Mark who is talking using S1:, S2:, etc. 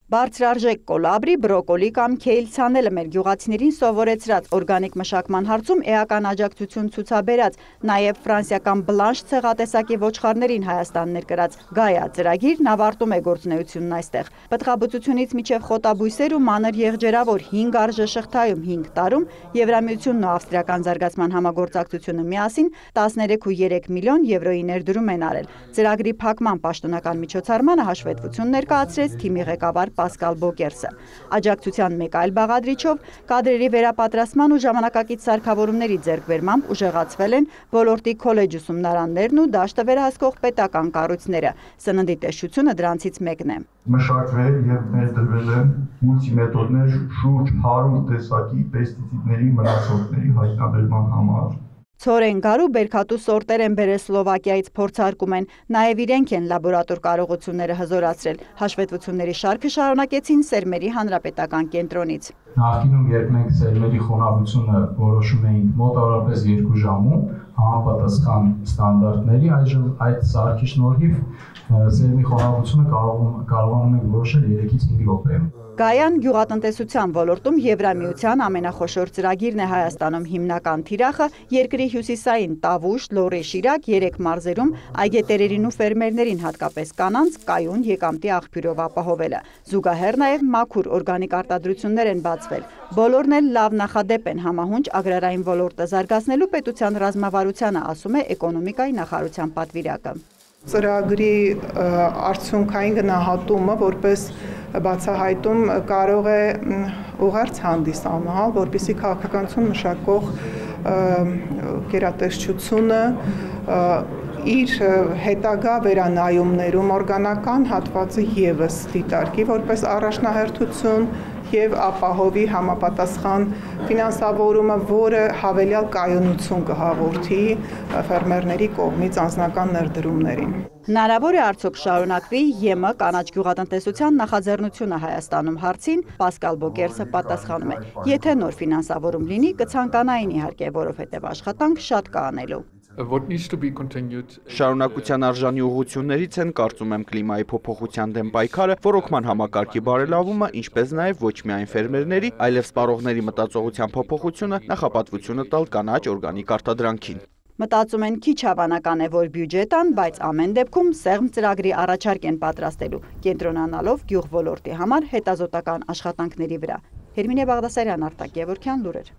S1: Բարձրարժեք կոլաբրի, բրոկոլի կամ քեյլ ցանելը մեր գյուղացիներին սովորեցրած օրգանիկ մշակման հարցում էական աջակցություն ցուցաբերած, նաև ֆրանսիական բլանշ ցեղատեսակի ոչխարներին Հայաստան ներկրած Գայա ծրագիրն ավարտում է գործունեությունն այստեղ։ Պտղաբուծությունից մինչև խոտաբույսեր ու մանր եղջերավոր 5 արժեշղթայում 5 տարում Եվրամիությունն ու Ավստրիական զարգացման համագործակցությունը միասին 13.3 միլիոն եվրոյի ներդրում են արել։ Ծրագրի փակման պաշտոնական միջոցառմանը հաշվետվություն ներկայացրեց թիմի ղեկավար Պասկալ Բոկերսը։ Աջակցության մեկ այլ բաղադրիչով կադրերի վերապատրաստման ու ժամանակակից սարքավորումների ձեռքբերմամբ ուժեղացվել են ոլորտի քոլեջ ուսումնարաններն ու դաշտը վերահսկող պետական կառույցները։ Սննդի տեսչությունը դրանցից մեկն է։
S2: Մշակվել եւ ներդրվել են մուլտիմեթոդներ շուրջ 100 տեսակի պեստիցիդների մնացորդների հայտնաբերման համար։
S1: Ցորեն գարու բերքատու սորտեր են բերել Սլովակիայից փորձարկում են, նաև իրենք են լաբորատոր կարողությունները հզորացրել։ Հաշվետվությունների շարքը շարունակեցին Սերմերի հանրապետական կենտրոնից։
S3: Նախկինում, երբ մենք սերմերի խոնավությունը որոշում էինք մոտավորապես 2 ժամում, համապատասխան ստանդարտների, այժմ այդ սարքի շնորհիվ սերմի խոնավությունը կարողանում ենք որոշել 3-ից 5 րոպեում։
S1: Գայան գյուղատնտեսության ոլորտում Եվրամիության ամենախոշոր ծրագիրն է Հայաստանում հիմնական թիրախը երկրի հյուսիսային Տավուշ, Լոռի, Շիրակ 3 մարզերում այգետերերին ու ֆերմերներին հատկապես կանանց կայուն եկամտի աղբյուրով ապահովելը։ Զուգահեռ նաև մաքուր օրգանիկ արտադրություններ են բացվել։ Բոլորն էլ լավ նախադեպ են համահունչ agrarային ոլորտը զարգացնելու պետության ռազմավարությանը, ասում է էկոնոմիկայի նախարարության պատվիրակը։
S4: Ծրագրի արդյունքային գնահատումը որպես բացահայտում կարող է ուղերձ հանդիսանալ, որպեսզի քաղաքականություն մշակող գերատեսչությունը իր հետագա վերանայումներում օրգանական հատվածը ևս դիտարկի որպես առաջնահերթություն եւ ապահովի համապատասխան ֆինանսավորումը, որը հավելյալ կայունություն կհաղորդի ֆերմերների կողմից անձնական ներդրումներին։
S1: Հնարավոր է արդյոք շարունակվի ԵՄ կանաչ գյուղատնտեսության նախաձեռնությունը Հայաստանում հարցին Պասկալ Բոկերսը պատասխանում է. Եթե նոր ֆինանսավորում լինի, կցանկանային իհարկե, որովհետև աշխատանք շատ կա անելու։
S5: Շարունակության արժանի ուղղություններից են, կարծում եմ, կլիմայի փոփոխության դեմ պայքարը, ռոռոկման համակարգի բարելավումը, ինչպես նաև ոչ միայն ֆերմերների, այլև սպառողների մտածողության փոփոխությունը, նախապատվությունը տալ կանաչ օրգանիկ արտադրանքին։
S1: Մտածում են քիչ հավանական է, որ բյուջե տան, բայց ամեն դեպքում սեղմ ծրագրի առաջարկ են պատրաստելու, կենտրոնանալով գյուղ ոլորտի համար հետազոտական աշխատանքների վրա։ Հերմինե Բաղդասարյան, Արտակ Գևորգյան, լուրեր։